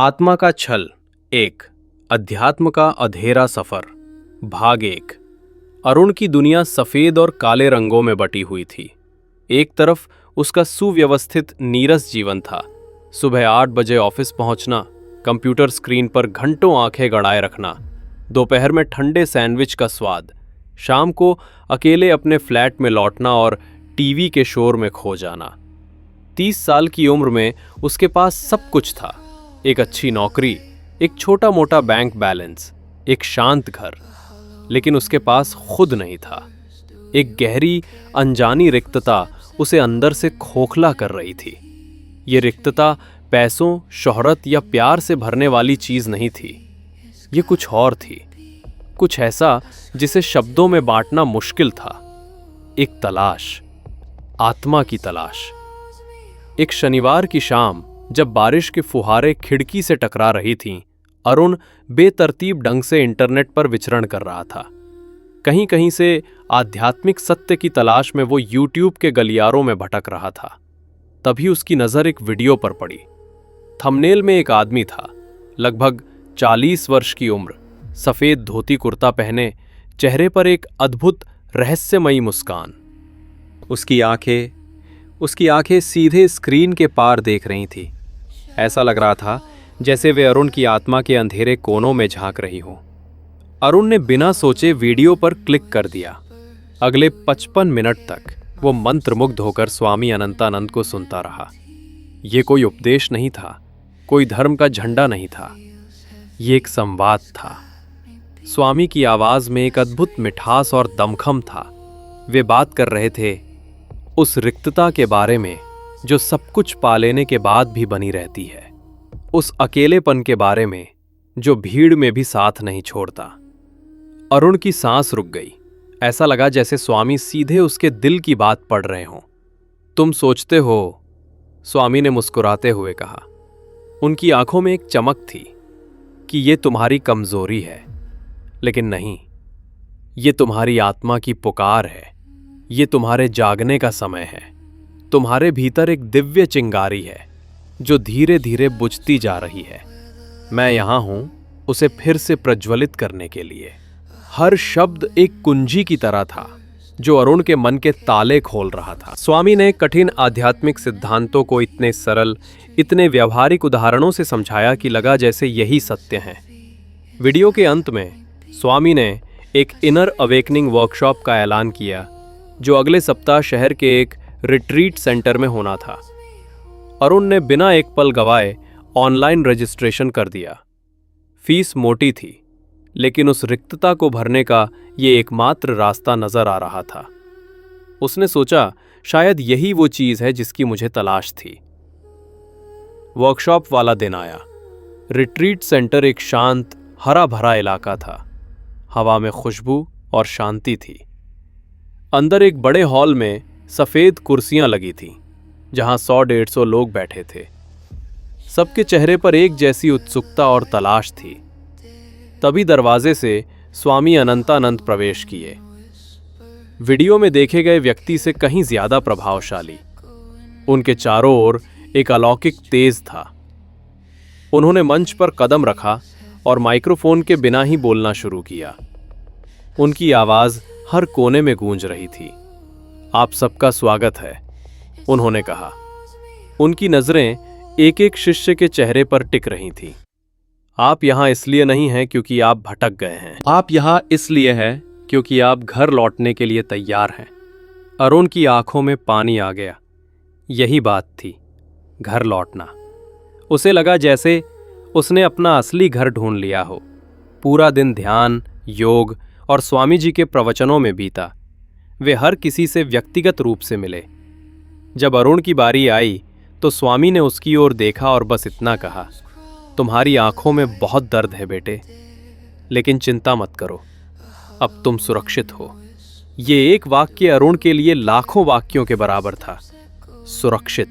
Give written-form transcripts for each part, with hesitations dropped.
आत्मा का छल एक, अध्यात्म का अधेरा सफर। भाग एक। अरुण की दुनिया सफेद और काले रंगों में बटी हुई थी। एक तरफ उसका सुव्यवस्थित नीरस जीवन था। सुबह 8 बजे ऑफिस पहुंचना, कंप्यूटर स्क्रीन पर घंटों आंखें गड़ाए रखना, दोपहर में ठंडे सैंडविच का स्वाद, शाम को अकेले अपने फ्लैट में लौटना और टीवी के शोर में खो जाना। 30 साल की उम्र में उसके पास सब कुछ था। एक अच्छी नौकरी, एक छोटा मोटा बैंक बैलेंस, एक शांत घर, लेकिन उसके पास खुद नहीं था। एक गहरी अनजानी रिक्तता उसे अंदर से खोखला कर रही थी। ये रिक्तता पैसों, शोहरत या प्यार से भरने वाली चीज नहीं थी। ये कुछ और थी, कुछ ऐसा जिसे शब्दों में बांटना मुश्किल था। एक तलाश, आत्मा की तलाश। एक शनिवार की शाम जब बारिश के फुहारे खिड़की से टकरा रही थीं, अरुण बेतरतीब ढंग से इंटरनेट पर विचरण कर रहा था। कहीं कहीं से आध्यात्मिक सत्य की तलाश में वो यूट्यूब के गलियारों में भटक रहा था। तभी उसकी नजर एक वीडियो पर पड़ी। थंबनेल में एक आदमी था, लगभग 40 वर्ष की उम्र, सफेद धोती कुर्ता पहने, चेहरे पर एक अद्भुत रहस्यमयी मुस्कान। उसकी आंखें सीधे स्क्रीन के पार देख रही थी। ऐसा लग रहा था जैसे वे अरुण की आत्मा के अंधेरे कोनों में झांक रही हो। अरुण ने बिना सोचे वीडियो पर क्लिक कर दिया। अगले 55 मिनट तक वो मंत्रमुग्ध होकर स्वामी अनंतानंद को सुनता रहा। ये कोई उपदेश नहीं था, कोई धर्म का झंडा नहीं था, ये एक संवाद था। स्वामी की आवाज में एक अद्भुत मिठास और दमखम था। वे बात कर रहे थे उस रिक्तता के बारे में जो सब कुछ पा लेने के बाद भी बनी रहती है, उस अकेलेपन के बारे में जो भीड़ में भी साथ नहीं छोड़ता। अरुण की सांस रुक गई। ऐसा लगा जैसे स्वामी सीधे उसके दिल की बात पढ़ रहे हों। तुम सोचते हो, स्वामी ने मुस्कुराते हुए कहा। उनकी आंखों में एक चमक थी कि ये तुम्हारी कमजोरी है, लेकिन नहीं, ये तुम्हारी आत्मा की पुकार है। ये तुम्हारे जागने का समय है। तुम्हारे भीतर एक दिव्य चिंगारी है जो धीरे धीरे बुझती जा रही है। मैं यहां हूं उसे फिर से प्रज्वलित करने के लिए। हर शब्द एक कुंजी की तरह था जो अरुण के मन के ताले खोल रहा था। स्वामी ने कठिन आध्यात्मिक सिद्धांतों को इतने सरल, इतने व्यावहारिक उदाहरणों से समझाया कि लगा जैसे यही सत्य है। वीडियो के अंत में स्वामी ने एक इनर अवेकनिंग वर्कशॉप का ऐलान किया जो अगले सप्ताह शहर के एक रिट्रीट सेंटर में होना था। अरुण ने बिना एक पल गवाए ऑनलाइन रजिस्ट्रेशन कर दिया। फीस मोटी थी, लेकिन उस रिक्तता को भरने का ये एकमात्र रास्ता नजर आ रहा था। उसने सोचा, शायद यही वो चीज है जिसकी मुझे तलाश थी। वर्कशॉप वाला दिन आया। रिट्रीट सेंटर एक शांत, हरा भरा इलाका था। हवा में खुशबू और शांति थी। अंदर एक बड़े हॉल में सफेद कुर्सियां लगी थीं, जहां 100-150 लोग बैठे थे। सबके चेहरे पर एक जैसी उत्सुकता और तलाश थी। तभी दरवाजे से स्वामी अनंतानंद प्रवेश किए। वीडियो में देखे गए व्यक्ति से कहीं ज्यादा प्रभावशाली। उनके चारों ओर एक अलौकिक तेज था। उन्होंने मंच पर कदम रखा और माइक्रोफोन के बिना ही बोलना शुरू किया। उनकी आवाज हर कोने में गूंज रही थी। आप सबका स्वागत है, उन्होंने कहा। उनकी नजरें एक एक शिष्य के चेहरे पर टिक रही थीं। आप यहां इसलिए नहीं हैं क्योंकि आप भटक गए हैं। आप यहां इसलिए हैं क्योंकि आप घर लौटने के लिए तैयार हैं। अरुण की आंखों में पानी आ गया। यही बात थी, घर लौटना। उसे लगा जैसे उसने अपना असली घर ढूंढ लिया हो। पूरा दिन ध्यान, योग और स्वामी जी के प्रवचनों में बीता। वे हर किसी से व्यक्तिगत रूप से मिले। जब अरुण की बारी आई तो स्वामी ने उसकी ओर देखा और बस इतना कहा, तुम्हारी आंखों में बहुत दर्द है बेटे, लेकिन चिंता मत करो, अब तुम सुरक्षित हो। ये एक वाक्य अरुण के लिए लाखों वाक्यों के बराबर था। सुरक्षित।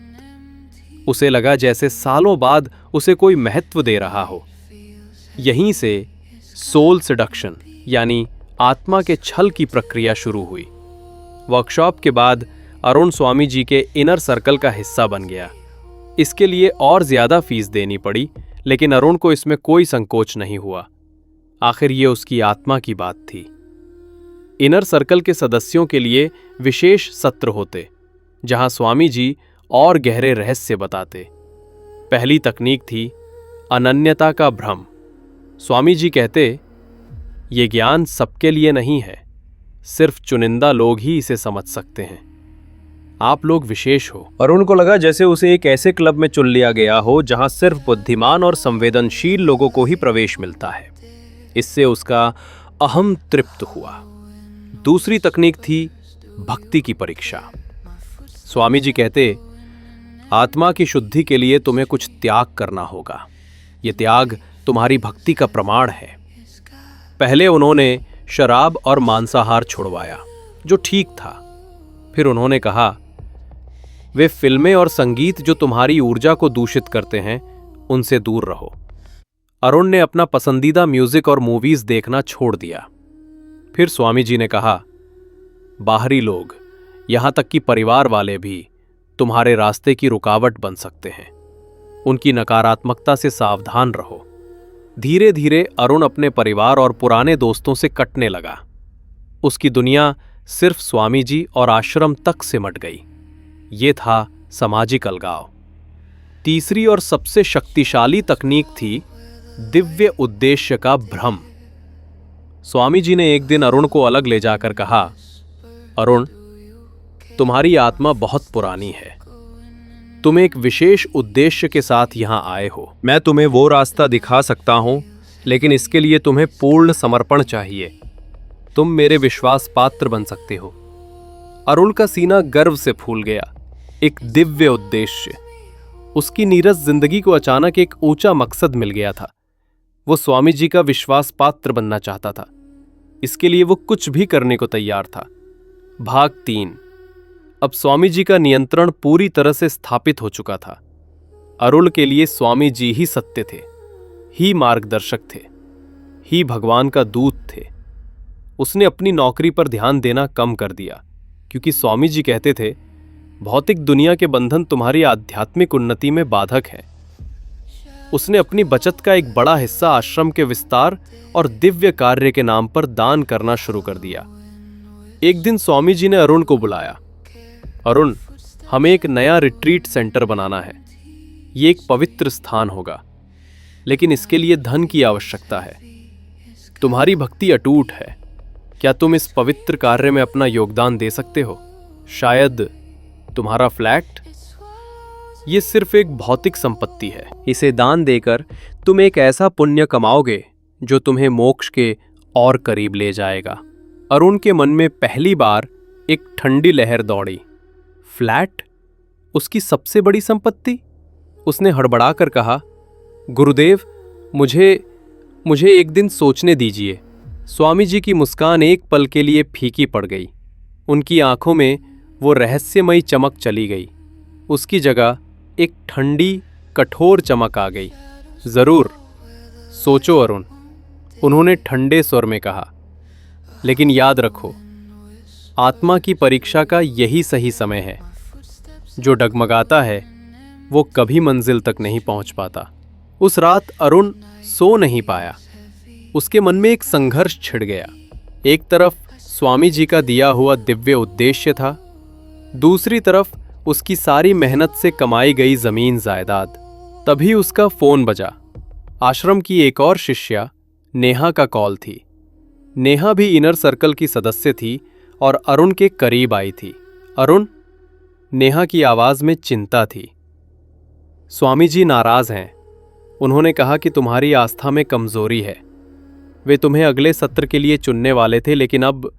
उसे लगा जैसे सालों बाद उसे कोई महत्व दे रहा हो। यहीं से सोल सिडक्शन यानी आत्मा के छल की प्रक्रिया शुरू हुई। वर्कशॉप के बाद अरुण स्वामी जी के इनर सर्कल का हिस्सा बन गया। इसके लिए और ज्यादा फीस देनी पड़ी, लेकिन अरुण को इसमें कोई संकोच नहीं हुआ। आखिर ये उसकी आत्मा की बात थी। इनर सर्कल के सदस्यों के लिए विशेष सत्र होते जहां स्वामी जी और गहरे रहस्य बताते। पहली तकनीक थी अनन्यता का भ्रम। स्वामी जी कहते, ये ज्ञान सबके लिए नहीं है, सिर्फ चुनिंदा लोग ही इसे समझ सकते हैं। आप लोग विशेष हो। अरुण को लगा जैसे उसे एक ऐसे क्लब में चुन लिया गया हो जहां सिर्फ बुद्धिमान और संवेदनशील लोगों को ही प्रवेश मिलता है। इससे उसका अहम तृप्त हुआ। दूसरी तकनीक थी भक्ति की परीक्षा। स्वामी जी कहते, आत्मा की शुद्धि के लिए तुम्हें कुछ त्याग करना होगा। यह त्याग तुम्हारी भक्ति का प्रमाण है। पहले उन्होंने शराब और मांसाहार छुड़वाया, जो ठीक था। फिर उन्होंने कहा, वे फिल्में और संगीत जो तुम्हारी ऊर्जा को दूषित करते हैं, उनसे दूर रहो। अरुण ने अपना पसंदीदा म्यूजिक और मूवीज देखना छोड़ दिया। फिर स्वामी जी ने कहा, बाहरी लोग, यहां तक कि परिवार वाले भी तुम्हारे रास्ते की रुकावट बन सकते हैं। उनकी नकारात्मकता से सावधान रहो। धीरे धीरे अरुण अपने परिवार और पुराने दोस्तों से कटने लगा। उसकी दुनिया सिर्फ स्वामी जी और आश्रम तक सिमट गई। ये था सामाजिक अलगाव। तीसरी और सबसे शक्तिशाली तकनीक थी दिव्य उद्देश्य का भ्रम। स्वामी जी ने एक दिन अरुण को अलग ले जाकर कहा, अरुण, तुम्हारी आत्मा बहुत पुरानी है। तुम एक विशेष उद्देश्य के साथ यहां आए हो। मैं तुम्हें वो रास्ता दिखा सकता हूं, लेकिन इसके लिए तुम्हें पूर्ण समर्पण चाहिए। तुम मेरे विश्वास पात्र बन सकते हो। अरुण का सीना गर्व से फूल गया। एक दिव्य उद्देश्य। उसकी नीरस जिंदगी को अचानक एक ऊंचा मकसद मिल गया था। वो स्वामी जी का विश्वास पात्र बनना चाहता था। इसके लिए वो कुछ भी करने को तैयार था। भाग 3। अब स्वामी जी का नियंत्रण पूरी तरह से स्थापित हो चुका था। अरुण के लिए स्वामी जी ही सत्य थे, ही मार्गदर्शक थे, ही भगवान का दूत थे। उसने अपनी नौकरी पर ध्यान देना कम कर दिया, क्योंकि स्वामी जी कहते थे, भौतिक दुनिया के बंधन तुम्हारी आध्यात्मिक उन्नति में बाधक है। उसने अपनी बचत का एक बड़ा हिस्सा आश्रम के विस्तार और दिव्य कार्य के नाम पर दान करना शुरू कर दिया। एक दिन स्वामी जी ने अरुण को बुलाया। अरुण, हमें एक नया रिट्रीट सेंटर बनाना है। ये एक पवित्र स्थान होगा, लेकिन इसके लिए धन की आवश्यकता है। तुम्हारी भक्ति अटूट है। क्या तुम इस पवित्र कार्य में अपना योगदान दे सकते हो? शायद तुम्हारा फ्लैट? ये सिर्फ एक भौतिक संपत्ति है। इसे दान देकर तुम एक ऐसा पुण्य कमाओगे जो तुम्हें मोक्ष के और करीब ले जाएगा। अरुण के मन में पहली बार एक ठंडी लहर दौड़ी। फ्लैट? उसकी सबसे बड़ी संपत्ति? उसने हड़बड़ाकर कहा, गुरुदेव, मुझे एक दिन सोचने दीजिए। स्वामी जी की मुस्कान एक पल के लिए फीकी पड़ गई। उनकी आंखों में वो रहस्यमयी चमक चली गई। उसकी जगह एक ठंडी, कठोर चमक आ गई। जरूर, सोचो अरुण, उन्होंने ठंडे स्वर में कहा। लेकिन याद रखो, आत्मा की परीक्षा का यही सही समय है। जो डगमगाता है वो कभी मंजिल तक नहीं पहुंच पाता। उस रात अरुण सो नहीं पाया। उसके मन में एक संघर्ष छिड़ गया। एक तरफ स्वामी जी का दिया हुआ दिव्य उद्देश्य था, दूसरी तरफ उसकी सारी मेहनत से कमाई गई जमीन जायदाद। तभी उसका फोन बजा। आश्रम की एक और शिष्या नेहा का कॉल थी। नेहा भी इनर सर्कल की सदस्य थी और अरुण के करीब आई थी। अरुण? नेहा की आवाज में चिंता थी। स्वामी जी नाराज हैं। उन्होंने कहा कि तुम्हारी आस्था में कमजोरी है। वे तुम्हें अगले सत्र के लिए चुनने वाले थे, लेकिन अब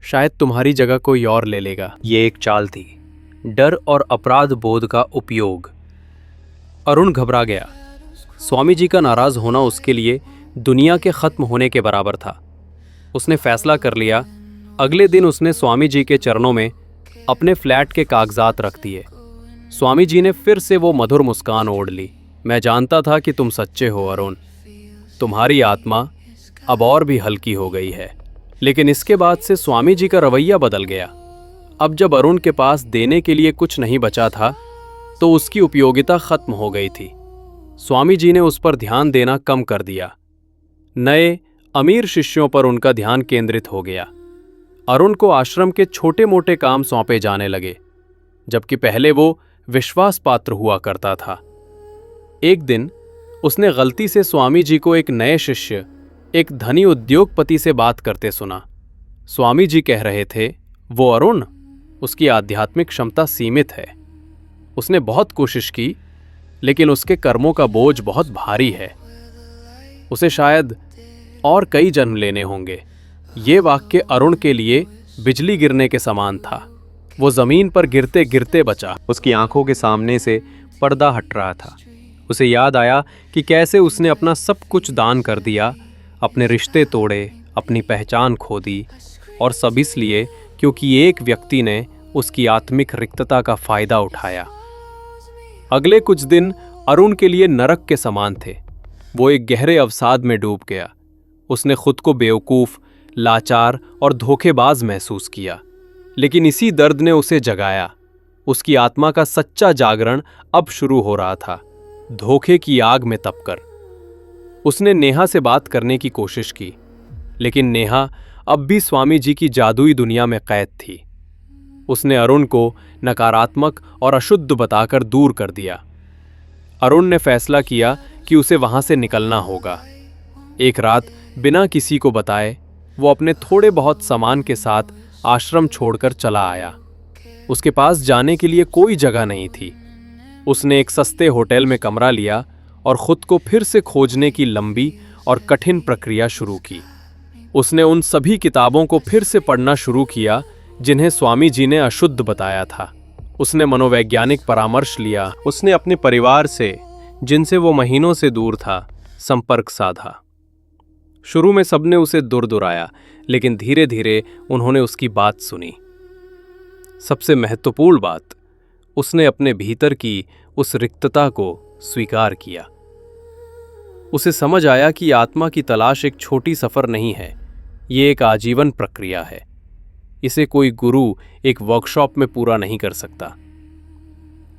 शायद तुम्हारी जगह कोई और ले लेगा। ये एक चाल थी, डर और अपराध बोध का उपयोग। अरुण घबरा गया। स्वामी जी का नाराज होना उसके लिए दुनिया के खत्म होने के बराबर था। उसने फैसला कर लिया। अगले दिन उसने स्वामी जी के चरणों में अपने फ्लैट के कागजात रख दिए। स्वामी जी ने फिर से वो मधुर मुस्कान ओढ़ ली। मैं जानता था कि तुम सच्चे हो अरुण। तुम्हारी आत्मा अब और भी हल्की हो गई है। लेकिन इसके बाद से स्वामी जी का रवैया बदल गया। अब जब अरुण के पास देने के लिए कुछ नहीं बचा था, तो उसकी उपयोगिता खत्म हो गई थी। स्वामी जी ने उस पर ध्यान देना कम कर दिया। नए अमीर शिष्यों पर उनका ध्यान केंद्रित हो गया। अरुण को आश्रम के छोटे मोटे काम सौंपे जाने लगे, जबकि पहले वो विश्वास पात्र हुआ करता था। एक दिन उसने गलती से स्वामी जी को एक नए शिष्य, एक धनी उद्योगपति से बात करते सुना। स्वामी जी कह रहे थे, वो अरुण, उसकी आध्यात्मिक क्षमता सीमित है। उसने बहुत कोशिश की, लेकिन उसके कर्मों का बोझ बहुत भारी है। उसे शायद और कई जन्म लेने होंगे। ये वाक्य अरुण के लिए बिजली गिरने के समान था। वो जमीन पर गिरते गिरते बचा। उसकी आंखों के सामने से पर्दा हट रहा था। उसे याद आया कि कैसे उसने अपना सब कुछ दान कर दिया, अपने रिश्ते तोड़े, अपनी पहचान खो दी, और सब इसलिए क्योंकि एक व्यक्ति ने उसकी आत्मिक रिक्तता का फायदा उठाया। अगले कुछ दिन अरुण के लिए नरक के समान थे। वो एक गहरे अवसाद में डूब गया। उसने खुद को बेवकूफ, लाचार और धोखेबाज महसूस किया। लेकिन इसी दर्द ने उसे जगाया। उसकी आत्मा का सच्चा जागरण अब शुरू हो रहा था, धोखे की आग में तपकर। उसने नेहा से बात करने की कोशिश की, लेकिन नेहा अब भी स्वामी जी की जादुई दुनिया में कैद थी। उसने अरुण को नकारात्मक और अशुद्ध बताकर दूर कर दिया। अरुण ने फैसला किया कि उसे वहां से निकलना होगा। एक रात बिना किसी को बताए वो अपने थोड़े बहुत सामान के साथ आश्रम छोड़कर चला आया। उसके पास जाने के लिए कोई जगह नहीं थी। उसने एक सस्ते होटल में कमरा लिया और खुद को फिर से खोजने की लंबी और कठिन प्रक्रिया शुरू की। उसने उन सभी किताबों को फिर से पढ़ना शुरू किया जिन्हें स्वामी जी ने अशुद्ध बताया था। उसने मनोवैज्ञानिक परामर्श लिया। उसने अपने परिवार से, जिनसे वो महीनों से दूर था, संपर्क साधा। शुरू में सबने उसे दुराया, लेकिन धीरे धीरे उन्होंने उसकी बात सुनी। सबसे महत्वपूर्ण बात, उसने अपने भीतर की उस रिक्तता को स्वीकार किया। उसे समझ आया कि आत्मा की तलाश एक छोटी सफर नहीं है, ये एक आजीवन प्रक्रिया है। इसे कोई गुरु एक वर्कशॉप में पूरा नहीं कर सकता।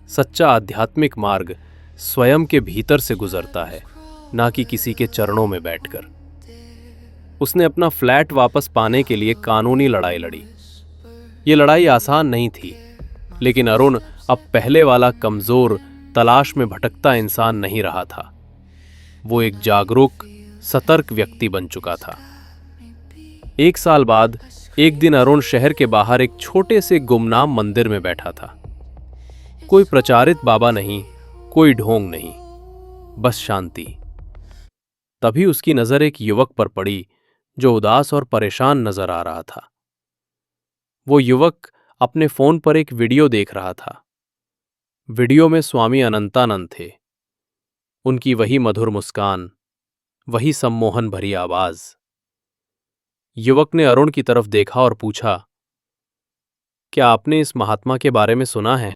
सच्चा आध्यात्मिक मार्ग स्वयं के भीतर से गुजरता है, ना कि किसी के चरणों में बैठकर। उसने अपना फ्लैट वापस पाने के लिए कानूनी लड़ाई लड़ी। ये लड़ाई आसान नहीं थी, लेकिन अरुण अब पहले वाला कमजोर, तलाश में भटकता इंसान नहीं रहा था। वो एक जागरूक, सतर्क व्यक्ति बन चुका था। 1 साल बाद एक दिन अरुण शहर के बाहर एक छोटे से गुमनाम मंदिर में बैठा था। कोई प्रचारित बाबा नहीं, कोई ढोंग नहीं, बस शांति। तभी उसकी नजर एक युवक पर पड़ी जो उदास और परेशान नजर आ रहा था। वो युवक अपने फोन पर एक वीडियो देख रहा था। वीडियो में स्वामी अनंतानंद थे। उनकी वही मधुर मुस्कान, वही सम्मोहन भरी आवाज। युवक ने अरुण की तरफ देखा और पूछा, क्या आपने इस महात्मा के बारे में सुना है?